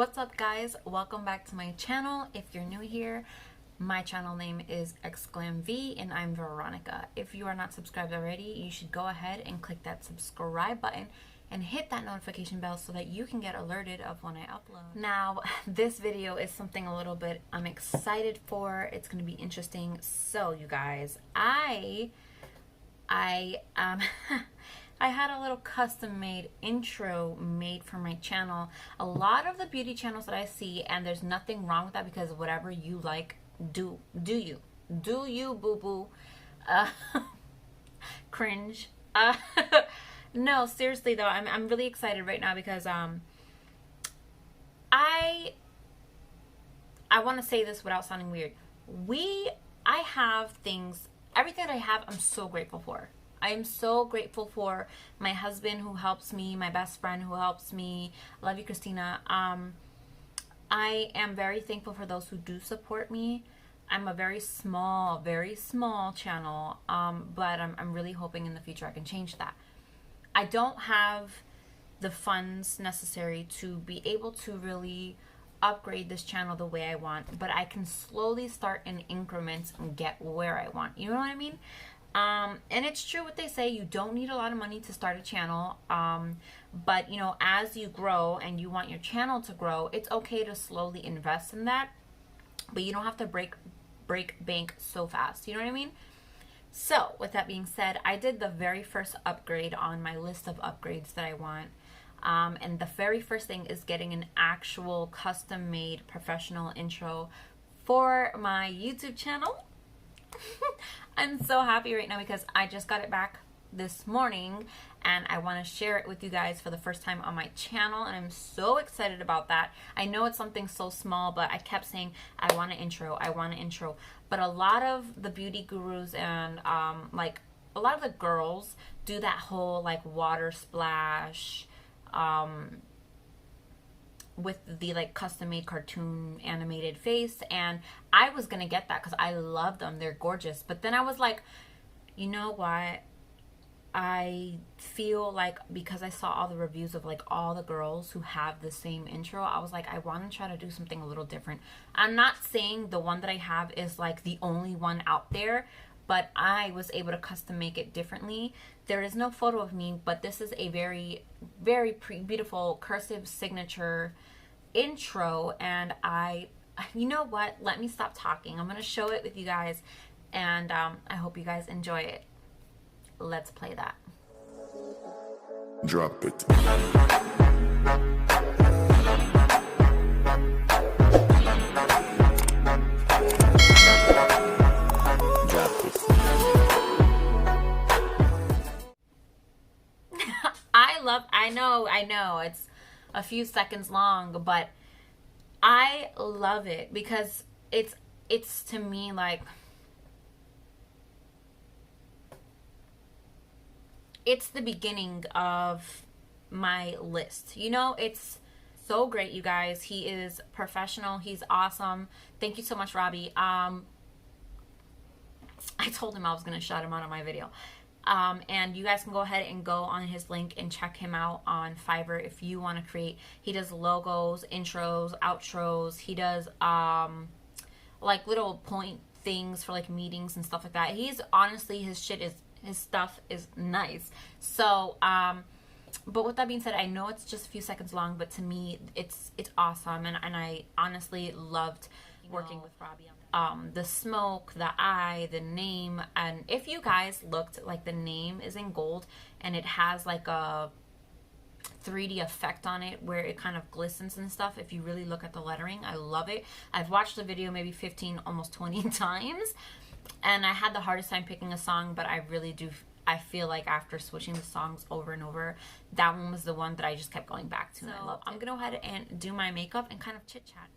What's up, guys? Welcome back to my channel. If you're new here, my channel name is XGlamV and I'm Veronica. If you are not subscribed already, you should go ahead and click that subscribe button and hit that notification bell so that you can get alerted of when I upload. Now, this video is something a little bit I'm excited for. It's going to be interesting. So, you guys, I had a little custom-made intro made for my channel. A lot of the beauty channels that I see, and there's nothing wrong with that because whatever you like, do you, boo-boo. Cringe. No, seriously though, I'm really excited right now because I want to say this without sounding weird. I have things, everything that I have, I'm so grateful for. I am so grateful for my husband who helps me, my best friend who helps me. Love you, Christina. I am very thankful for those who do support me. I'm a very small channel, but I'm really hoping in the future I can change that. I don't have the funds necessary to be able to really upgrade this channel the way I want, but I can slowly start in increments and get where I want. You know what I mean? And it's true what they say, you don't need a lot of money to start a channel, but you know, as you grow and you want your channel to grow, it's okay to slowly invest in that, but you don't have to break bank so fast. You know what I mean? So with that being said, I did the very first upgrade on my list of upgrades that I want, and the very first thing is getting an actual custom made professional intro for my YouTube channel. I'm so happy right now because I just got it back this morning and I want to share it with you guys for the first time on my channel, and I'm so excited about that. I know it's something so small, but I kept saying I want an intro, but a lot of the beauty gurus and like a lot of the girls do that whole like water splash with the like custom made cartoon animated face, and I was gonna get that because I love them, they're gorgeous. But then I was like, you know what, I feel like because I saw all the reviews of like all the girls who have the same intro, I was like, I want to try to do something a little different. I'm not saying the one that I have is like the only one out there, but I was able to custom make it differently. There is no photo of me, but this is a very beautiful cursive signature intro, and you know what, let me stop talking. I'm gonna show it with you guys, and I hope you guys enjoy it. Let's play that. Drop it. I know it's a few seconds long, but I love it because it's to me like it's the beginning of my list. You know, it's so great, you guys. He is professional, he's awesome. Thank you so much, Robbie. I told him I was gonna shout him out on my video. And you guys can go ahead and go on his link and check him out on Fiverr if you want to create. He does logos, intros, outros. He does like little point things for like meetings and stuff like that. He's honestly, his stuff is nice. So but with that being said, I know it's just a few seconds long, but to me it's awesome, and I honestly loved working with Robbie on that. The smoke, the eye, the name, and if you guys looked, like the name is in gold and it has like a 3D effect on it where it kind of glistens and stuff. If you really look at the lettering, I love it. I've watched the video maybe 15, almost 20 times, and I had the hardest time picking a song, but I feel like after switching the songs over and over, that one was the one that I just kept going back to. So, I love. I'm gonna go ahead and do my makeup and kind of chit chat.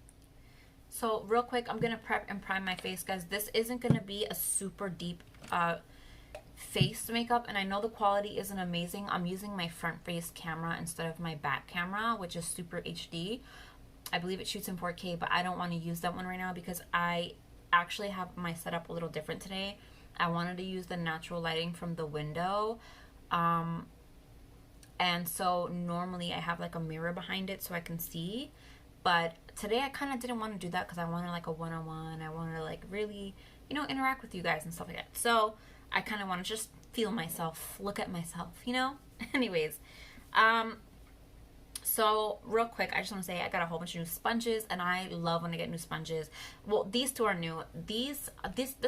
So real quick, I'm gonna prep and prime my face, guys. This isn't gonna be a super deep face makeup, and I know the quality isn't amazing. I'm using my front face camera instead of my back camera, which is super HD. I believe it shoots in 4K, but I don't want to use that one right now because I actually have my setup a little different today. I wanted to use the natural lighting from the window, and so normally I have like a mirror behind it so I can see, But today I kind of didn't want to do that because I wanted like a one-on-one. I wanted to like really, you know, interact with you guys and stuff like that. So I kind of want to just feel myself, look at myself, you know? Anyways, so real quick, I just want to say I got a whole bunch of new sponges, and I love when I get new sponges. Well, these two are new. This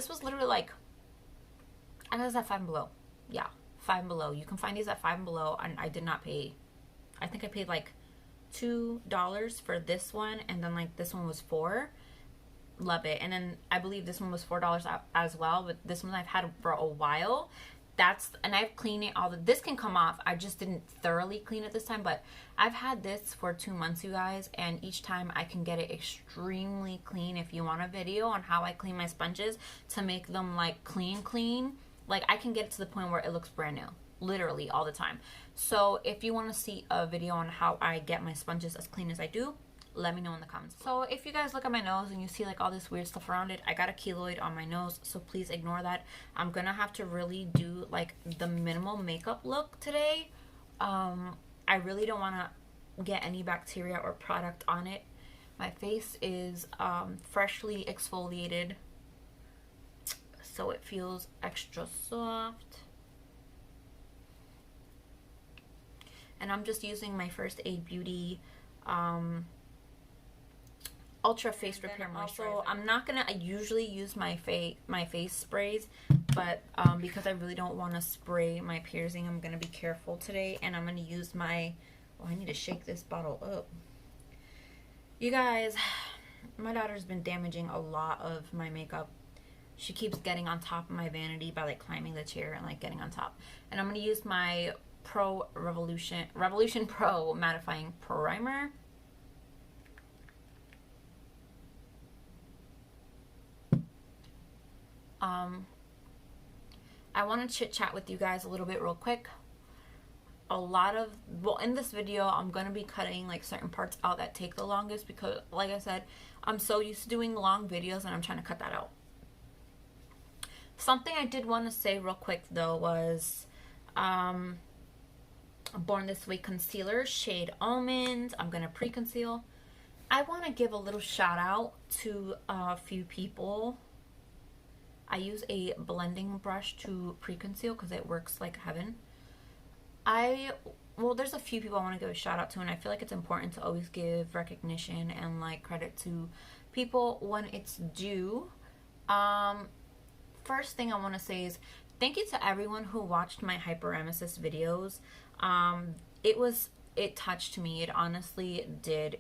was literally like, I guess at Five and Below. Yeah, Five and Below. You can find these at Five and Below, and I did not pay. I think I paid like $2 for this one, and then like this one was $4. Love it. And then I believe this one was $4 as well, but this one I've had for a while. And I've cleaned it this can come off. I just didn't thoroughly clean it this time, but I've had this for 2 months, you guys, and each time I can get it extremely clean. If you want a video on how I clean my sponges to make them like clean, like I can get it to the point where it looks brand new, literally all the time. So if you want to see a video on how I get my sponges as clean as I do, let me know in the comments. So if you guys look at my nose and you see like all this weird stuff around it, I got a keloid on my nose, so please ignore that. I'm gonna have to really do like the minimal makeup look today. I really don't want to get any bacteria or product on it. My face is freshly exfoliated, so it feels extra soft. And I'm just using my First Aid Beauty Ultra Face Repair Moisturizer. I'm not gonna. I usually use my face sprays, but because I really don't want to spray my piercing, I'm gonna be careful today, and I'm gonna use my. Oh, I need to shake this bottle up. You guys, my daughter's been damaging a lot of my makeup. She keeps getting on top of my vanity by like climbing the chair and like getting on top. And I'm gonna use my Revolution Pro mattifying primer. I want to chit chat with you guys a little bit real quick. In this video, I'm going to be cutting like certain parts out that take the longest because, like I said, I'm so used to doing long videos and I'm trying to cut that out. Something I did want to say real quick though was Born This Way concealer, shade Almond. I'm going to pre-conceal. I want to give a little shout out to a few people. I use a blending brush to pre-conceal because it works like heaven. There's a few people I want to give a shout out to, and I feel like it's important to always give recognition and like credit to people when it's due. First thing I want to say is thank you to everyone who watched my hyperemesis videos. It touched me. It honestly did.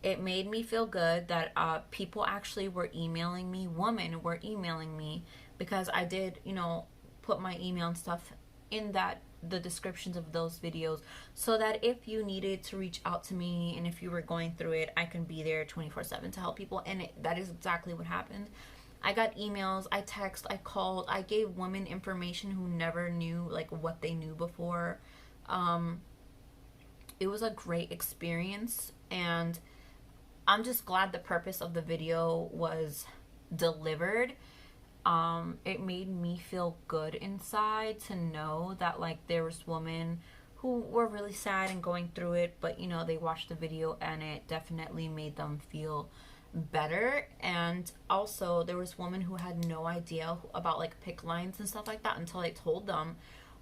It made me feel good that people actually were emailing me. Women were emailing me because I did, you know, put my email and stuff in the descriptions of those videos, so that if you needed to reach out to me and if you were going through it, I can be there 24/7 to help people. And that is exactly what happened. I got emails, I text, I called, I gave women information who never knew like what they knew before. It was a great experience, and I'm just glad the purpose of the video was delivered. It made me feel good inside to know that like there was women who were really sad and going through it, but you know, they watched the video and it definitely made them feel better. And also there was women who had no idea about like PICC lines and stuff like that until I told them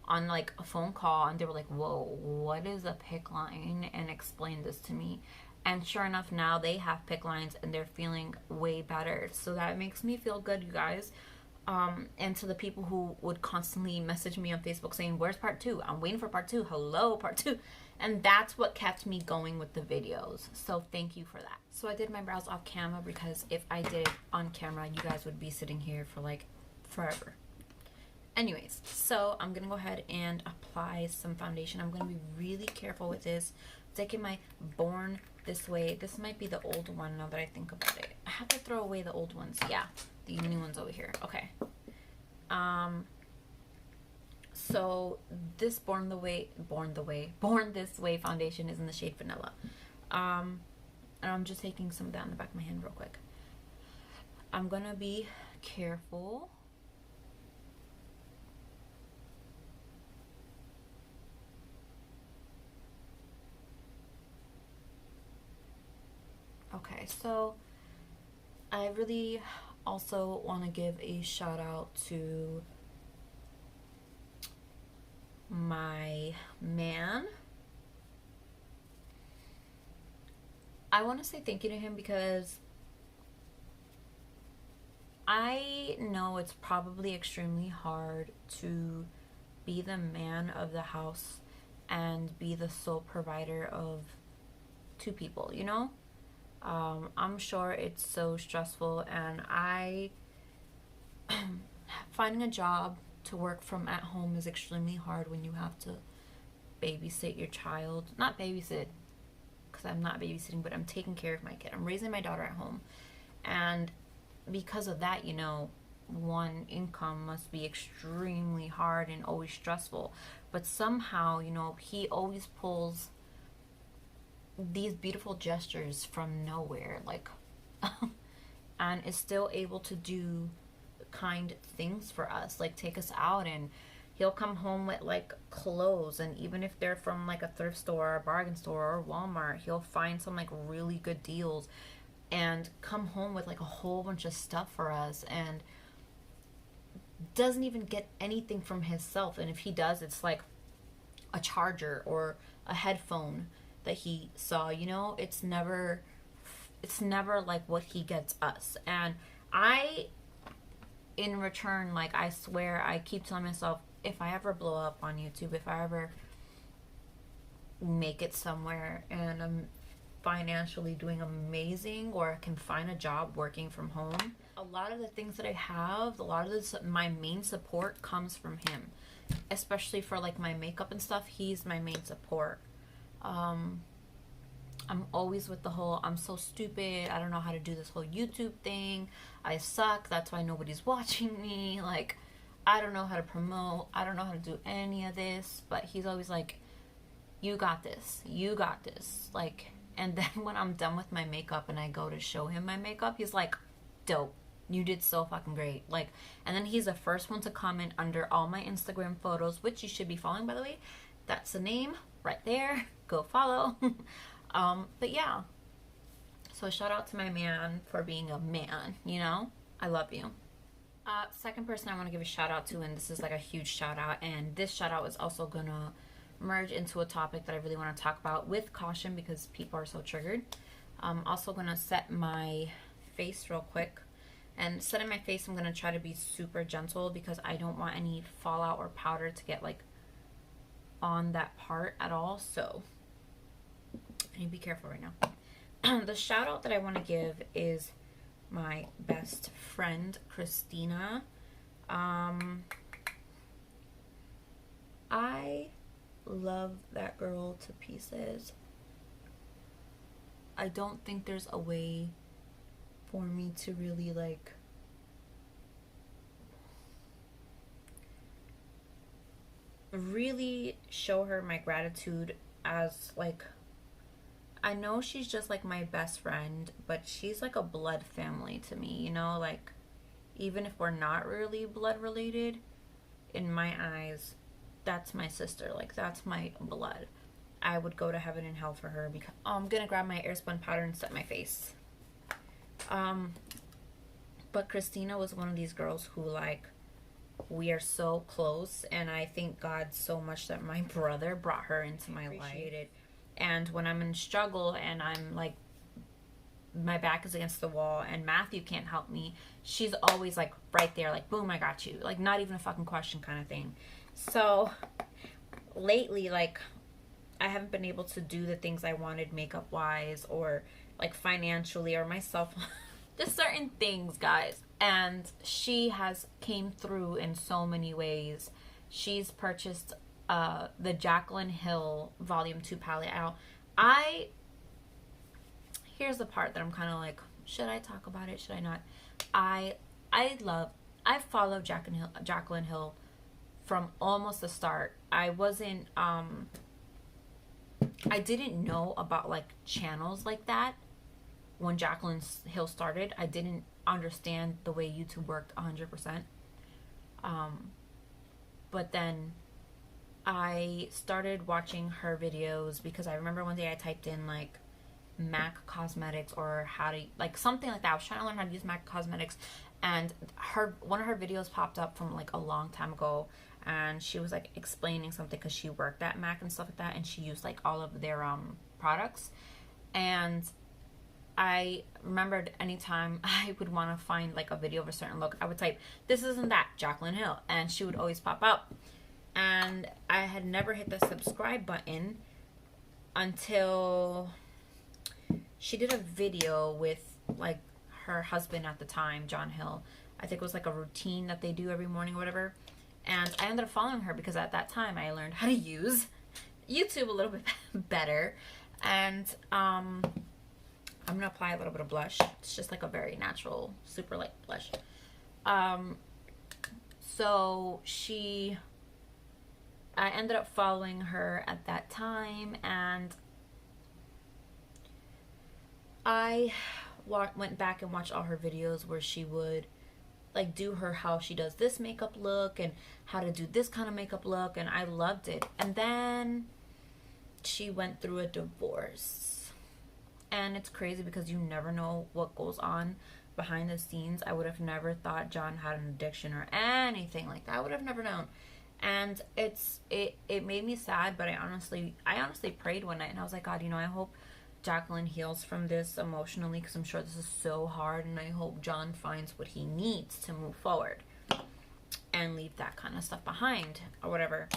on like a phone call, and they were like, whoa, what is a PICC line, and explained this to me. And sure enough, now they have PICC lines and they're feeling way better. So that makes me feel good, you guys. And to the people who would constantly message me on Facebook saying, where's part 2? I'm waiting for part 2. Hello, part 2. And that's what kept me going with the videos. So thank you for that. So I did my brows off camera because if I did it on camera, you guys would be sitting here for like forever. Anyways, so I'm going to go ahead and apply some foundation. I'm going to be really careful with this. Taking my Born This Way. This might be the old one now that I think about it. I have to throw away the old ones. Yeah, the new ones over here. Okay. So this Born This Way foundation is in the shade Vanilla. And I'm just taking some of that on the back of my hand real quick. I'm gonna be careful. Okay, so I really also want to give a shout out to my man. I want to say thank you to him because I know it's probably extremely hard to be the man of the house and be the sole provider of two people, you know? I'm sure it's so stressful, and finding a job to work from at home is extremely hard when you have to babysit your child. Not babysit, because I'm not babysitting, but I'm taking care of my kid. I'm raising my daughter at home. And because of that, you know, one income must be extremely hard and always stressful. But somehow, you know, he always pulls these beautiful gestures from nowhere, like, and is still able to do kind things for us, like take us out, and he'll come home with like clothes, and even if they're from like a thrift store or a bargain store or Walmart, he'll find some like really good deals and come home with like a whole bunch of stuff for us, and doesn't even get anything from himself. And if he does, it's like a charger or a headphone that he saw, you know. It's never like what he gets us. And I, in return, like, I swear, I keep telling myself, if I ever blow up on YouTube, if I ever make it somewhere and I'm financially doing amazing, or I can find a job working from home, a lot of the things that I have, a lot of this, my main support comes from him, especially for like my makeup and stuff. He's my main support. I'm always with the whole, I'm so stupid, I don't know how to do this whole YouTube thing, I suck, that's why nobody's watching me, like, I don't know how to promote, I don't know how to do any of this. But he's always like, you got this, like. And then when I'm done with my makeup and I go to show him my makeup, he's like, dope, you did so fucking great, like. And then he's the first one to comment under all my Instagram photos, which you should be following, by the way. That's the name right there, go follow. But yeah, so shout out to my man for being a man, you know. I love you. Second person I want to give a shout out to, and this is like a huge shout out, and this shout out is also gonna merge into a topic that I really want to talk about with caution because people are so triggered. I'm also gonna set my face real quick, and setting my face, I'm gonna try to be super gentle because I don't want any fallout or powder to get like on that part at all. So I need to be careful right now. The shout out that I want to give is my best friend, Christina. I love that girl to pieces. I don't think there's a way for me to really like really show her my gratitude, as like, I know she's just like my best friend, but she's like a blood family to me, you know, like, even if we're not really blood related, in my eyes, that's my sister, like, that's my blood. I would go to heaven and hell for her. Because I'm gonna grab my airspun powder and set my face. But Christina was one of these girls who, like, we are so close, and I thank God so much that my brother brought her into my life. And when I'm in struggle and I'm like, my back is against the wall and Matthew can't help me, she's always like right there, like, boom, I got you, like, not even a fucking question kind of thing. So lately, like, I haven't been able to do the things I wanted makeup wise, or like financially, or myself. Just certain things, guys. And she has came through in so many ways. She's purchased the Jaclyn Hill Volume 2 palette out. Here's the part that I'm kind of like, should I talk about it? Should I not? I followed Jaclyn Hill from almost the start. I didn't know about like channels like that when Jaclyn Hill started. I didn't understand the way YouTube worked 100%. But then I started watching her videos because I remember one day I typed in like MAC Cosmetics, or how to, like, something like that. I was trying to learn how to use MAC Cosmetics, and one of her videos popped up from like a long time ago, and she was like explaining something because she worked at MAC and stuff like that, and she used like all of their products. And I remembered anytime I would want to find like a video of a certain look, I would type, "This isn't that, Jaclyn Hill," and she would always pop up. And I had never hit the subscribe button until she did a video with like her husband at the time, John Hill. I think it was like a routine that they do every morning or whatever. And I ended up following her because at that time I learned how to use YouTube a little bit better. And I'm going to apply a little bit of blush. It's just like a very natural, super light blush. So I ended up following her at that time, and I went back and watched all her videos where she would like do how she does this makeup look and how to do this kind of makeup look, and I loved it. And then she went through a divorce, and it's crazy because you never know what goes on behind the scenes. I would have never thought John had an addiction or anything like that. I would have never known. And it made me sad, but I honestly prayed one night, and I was like, God, I hope Jaclyn heals from this emotionally, because I'm sure this is so hard, and I hope John finds what he needs to move forward and leave that kind of stuff behind or whatever.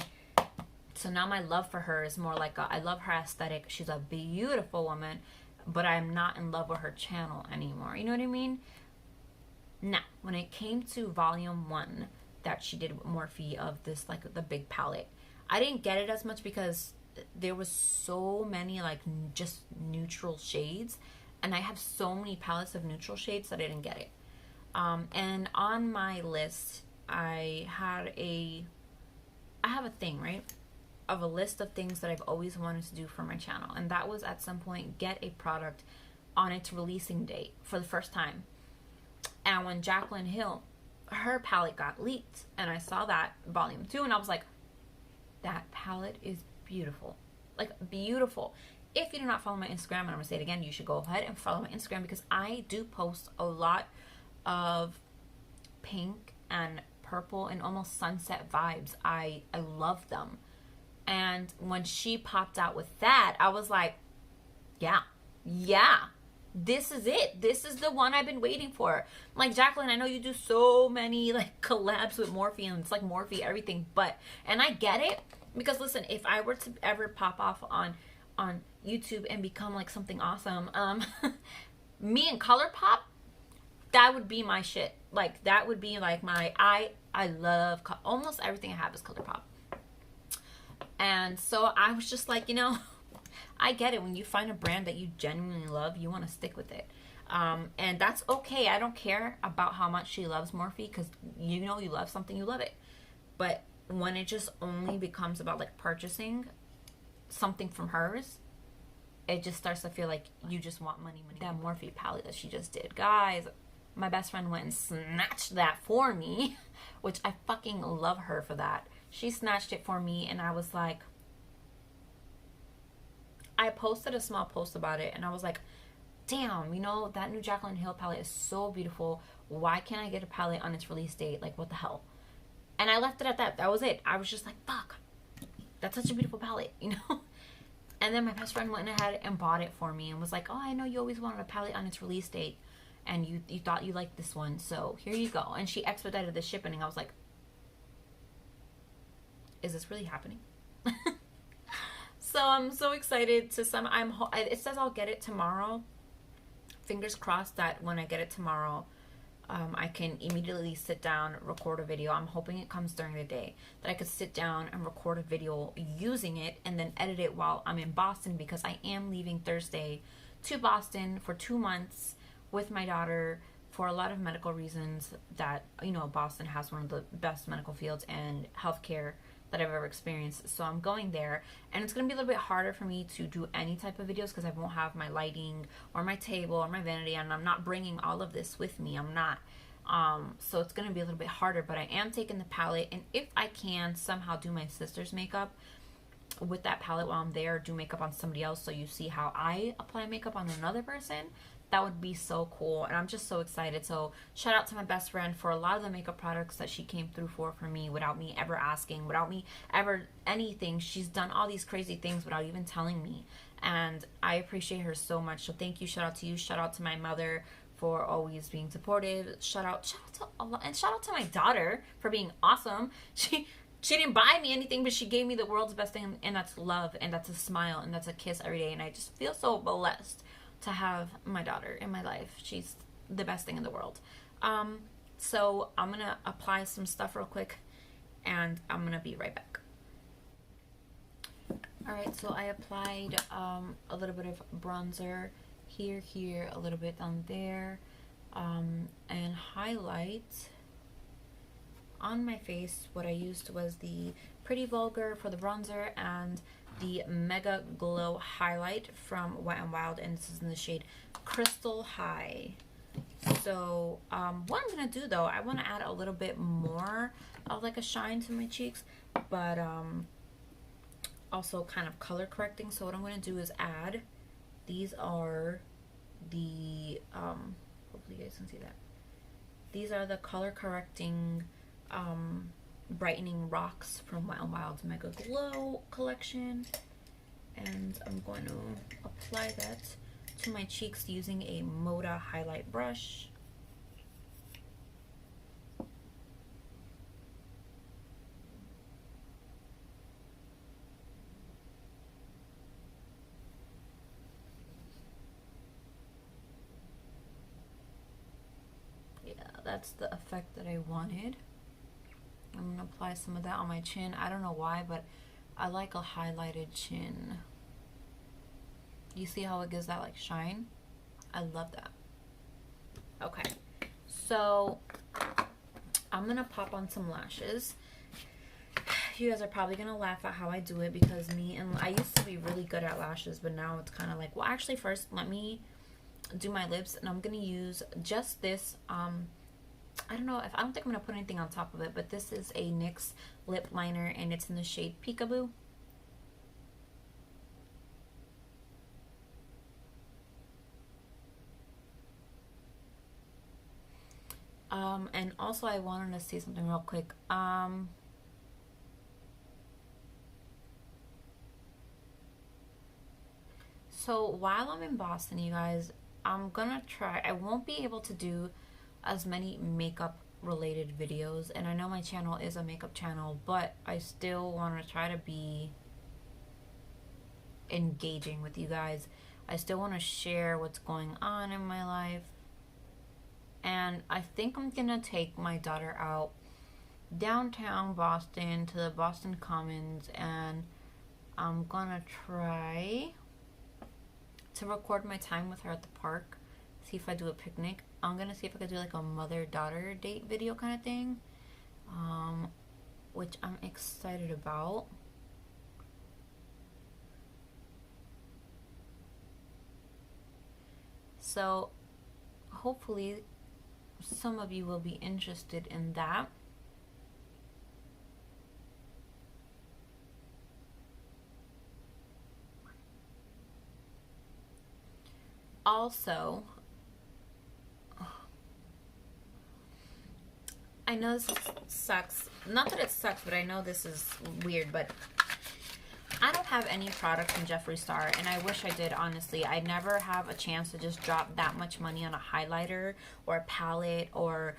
So now my love for her is more like I love her aesthetic. She's a beautiful woman, but I'm not in love with her channel anymore. You know what I mean? Now, when it came to volume 1 that she did with Morphe of this, like the big palette, I didn't get it as much because there was so many like just neutral shades, and I have so many palettes of neutral shades that I didn't get it. And on my list, I have a thing, right, of a list of things that I've always wanted to do for my channel, and that was at some point get a product on its releasing date for the first time. And when Jaclyn Hill, her palette got leaked, and I saw that volume 2, and I was like, that palette is beautiful, like beautiful. If you do not follow my Instagram, and I'm gonna say it again, you should go ahead and follow my Instagram, because I do post a lot of pink and purple and almost sunset vibes. I love them. And when she popped out with that, I was like, yeah, this is it. This is the one I've been waiting for. Like, Jaclyn, I know you do so many like collabs with Morphe, and it's like Morphe everything, and I get it, because listen, if I were to ever pop off on YouTube and become like something awesome, me and ColourPop, that would be my shit. Like, that would be like my, I love almost everything I have is ColourPop. And so I was just like, I get it. When you find a brand that you genuinely love, you want to stick with it. And that's okay. I don't care about how much she loves Morphe, because you love something, you love it. But when it just only becomes about like purchasing something from hers, it just starts to feel like you just want money. That Morphe palette that she just did, guys, my best friend went and snatched that for me, which I fucking love her for that. She snatched it for me, and I was like, I posted a small post about it, and I was like, damn, that new Jaclyn Hill palette is so beautiful. Why can't I get a palette on its release date? Like, what the hell? And I left it at that. That was it. I was just like, fuck, that's such a beautiful palette, And then my best friend went ahead and bought it for me and was like, oh, I know you always wanted a palette on its release date, and you thought you liked this one, so here you go. And she expedited the shipping, and I was like, is this really happening? So I'm so excited to it says I'll get it tomorrow. Fingers crossed that when I get it tomorrow, I can immediately sit down, record a video. I'm hoping it comes during the day, that I could sit down and record a video using it and then edit it while I'm in Boston, because I am leaving Thursday to Boston for 2 months with my daughter for a lot of medical reasons. That, Boston has one of the best medical fields and healthcare that I've ever experienced. So I'm going there, and it's going to be a little bit harder for me to do any type of videos because I won't have my lighting or my table or my vanity, and I'm not bringing all of this with me. I'm not. So it's going to be a little bit harder, but I am taking the palette, and if I can somehow do my sister's makeup with that palette while I'm there, do makeup on somebody else so you see how I apply makeup on another person. That would be so cool, and I'm just so excited. So shout out to my best friend for a lot of the makeup products that she came through for me without me ever asking, without me ever anything. She's done all these crazy things without even telling me, and I appreciate her so much. So thank you. Shout out to you. Shout out to my mother for always being supportive. Shout out to Allah, and shout out to my daughter for being awesome. She didn't buy me anything, but she gave me the world's best thing, and that's love, and that's a smile, and that's a kiss every day. And I just feel so blessed to have my daughter in my life. She's the best thing in the world. So I'm gonna apply some stuff real quick, and I'm gonna be right back. Alright, so I applied a little bit of bronzer here, a little bit on there, and highlight on my face. What I used was the Pretty Vulgar for the bronzer and the Mega Glow highlight from Wet n Wild, and this is in the shade Crystal High. So what I'm gonna do though, I want to add a little bit more of like a shine to my cheeks, but also kind of color correcting. So what I'm gonna do is add, these are the hopefully you guys can see that, these are the color correcting brightening rocks from Wet n Wild's Mega Glow collection, and I'm going to apply that to my cheeks using a Moda highlight brush. Yeah, that's the effect that I wanted. I'm gonna apply some of that on my chin. I don't know why, but I like a highlighted chin. You see how it gives that like shine? I love that. Okay, so I'm gonna pop on some lashes. You guys are probably gonna laugh at how I do it, because I used to be really good at lashes, but now it's kind of like, well, actually first let me do my lips, and I'm gonna use just this I don't think I'm gonna put anything on top of it, but this is a NYX lip liner, and it's in the shade Peekaboo. And also I wanted to say something real quick. So while I'm in Boston, you guys, I'm gonna try, I won't be able to do as many makeup related videos, and I know my channel is a makeup channel, but I still want to try to be engaging with you guys. I still want to share what's going on in my life, and I think I'm gonna take my daughter out downtown Boston to the Boston Commons, and I'm gonna try to record my time with her at the park, see if I do a picnic. I'm gonna see if I could do like a mother-daughter date video kind of thing, which I'm excited about. So hopefully some of you will be interested in that. Also, I know this sucks. Not that it sucks, but I know this is weird, but I don't have any products from Jeffree Star, and I wish I did, honestly. I never have a chance to just drop that much money on a highlighter or a palette or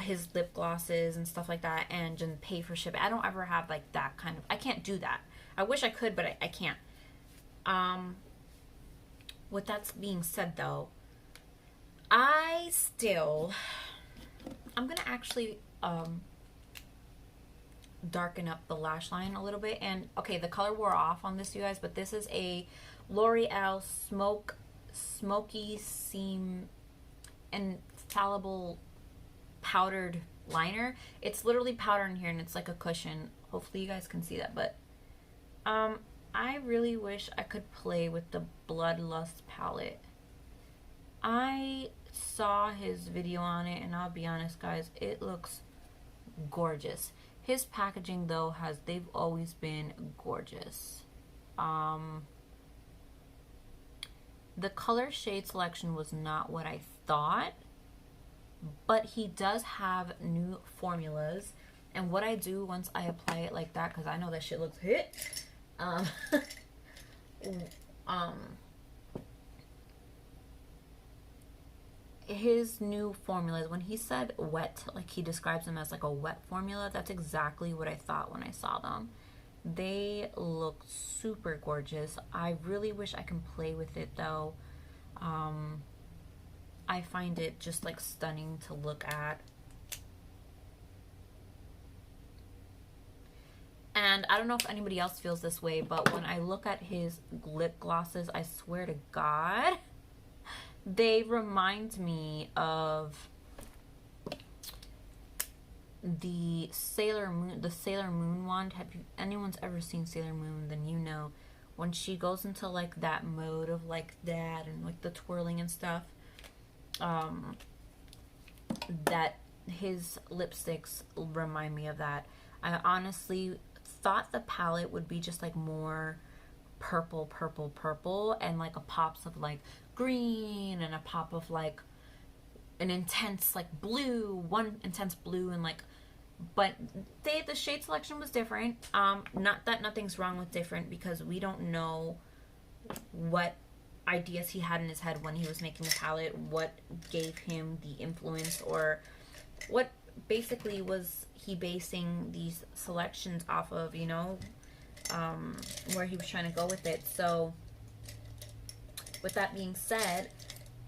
his lip glosses and stuff like that and just pay for shipping. I don't ever have like that kind of, I can't do that. I wish I could, but I can't. With that being said though, I'm gonna actually darken up the lash line a little bit. And okay, the color wore off on this, you guys, but this is a L'Oreal Smoky Seam Infallible powdered liner. It's literally powder in here, and it's like a cushion. Hopefully you guys can see that, but I really wish I could play with the Bloodlust palette. I saw his video on it, and I'll be honest guys, it looks gorgeous. His packaging though they've always been gorgeous. The color shade selection was not what I thought, but he does have new formulas. And what I do once I apply it like that, because I know that shit looks hit, um, um, his new formulas, when he said wet, like he describes them as like a wet formula, that's exactly what I thought when I saw them. They look super gorgeous. I really wish I can play with it though. I find it just like stunning to look at. And I don't know if anybody else feels this way, but when I look at his lip glosses, I swear to God, they remind me of the Sailor Moon wand. Have anyone's ever seen Sailor Moon, then you know when she goes into like that mode of like that and like the twirling and stuff, that his lipsticks remind me of that. I honestly thought the palette would be just like more purple and like a pops of like green and a pop of like an intense like blue, one intense blue, and like, but the shade selection was different. Not that nothing's wrong with different, because we don't know what ideas he had in his head when he was making the palette, what gave him the influence, or what basically was he basing these selections off of, you know, where he was trying to go with it. So with that being said,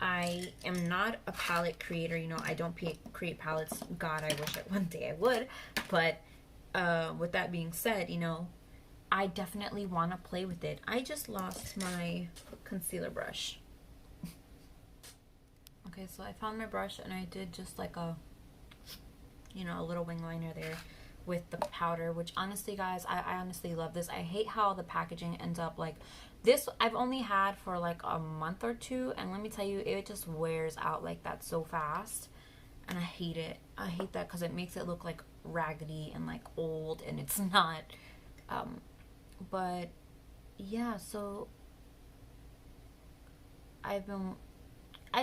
I am not a palette creator. You know, I don't create palettes. God, I wish one day I would. But with that being said, you know, I definitely want to play with it. I just lost my concealer brush. Okay, so I found my brush and I did just like a, you know, a little wing liner there with the powder, which honestly, guys, I honestly love this. I hate how the packaging ends up like this. I've only had for like a month or two, and let me tell you, it just wears out like that so fast, and I hate it. I hate that because it makes it look like raggedy and like old, and it's not. But yeah, so I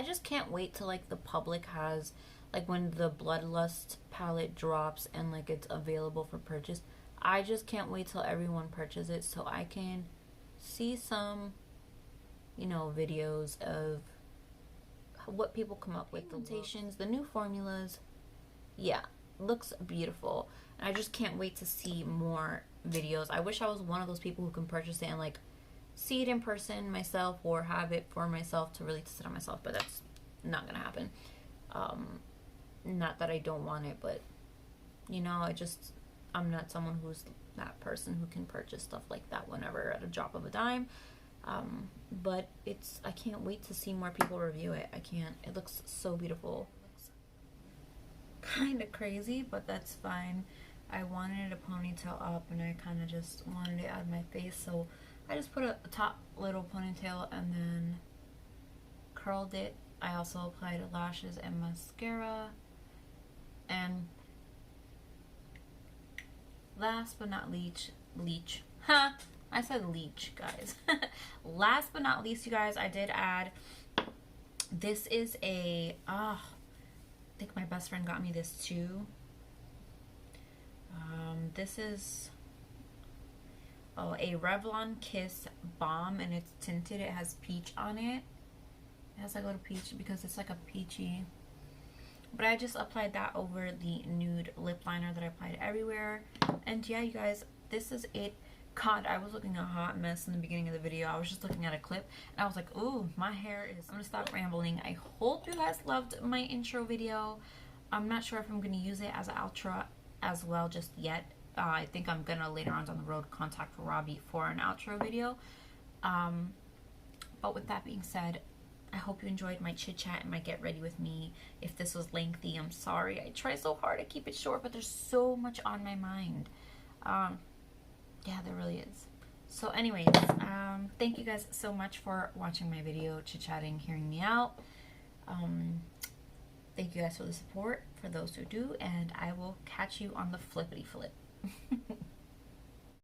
just can't wait till like the public has, like when the Bloodlust palette drops and like it's available for purchase. I just can't wait till everyone purchases it so I can see some, you know, videos of what people come up with, the pigmentations, the new formulas. Yeah, looks beautiful. And I just can't wait to see more videos. I wish I was one of those people who can purchase it and like see it in person myself, or have it for myself to really test it on myself, but that's not gonna happen. Not that I don't want it, but you know, I'm not someone who's that person who can purchase stuff like that whenever at a drop of a dime. But I can't wait to see more people review it. It looks so beautiful. Kind of crazy, but that's fine. I wanted a ponytail up and I kind of just wanted it out of my face, so I just put a top little ponytail and then curled it. I also applied lashes and mascara. And last but not least, I said leech, guys. Last but not least, you guys, I did add, this is I think my best friend got me this too. This is a Revlon Kiss Balm, and it's tinted. It has peach on it. It has like a little peach because it's like a peachy. But I just applied that over the nude lip liner that I applied everywhere. And yeah, you guys, this is it. God, I was looking a hot mess in the beginning of the video. I was just looking at a clip and I was like, ooh, my hair is... I'm gonna stop rambling. I hope you guys loved my intro video. I'm not sure if I'm gonna use it as an outro as well just yet. I think I'm gonna later on down the road contact Robbie for an outro video. But with that being said, I hope you enjoyed my chit chat and my get ready with me. If this was lengthy, I'm sorry. I try so hard to keep it short, but there's so much on my mind. Yeah, there really is. So anyways, thank you guys so much for watching my video, chit-chatting, hearing me out. Thank you guys for the support, for those who do, and I will catch you on the flippity flip.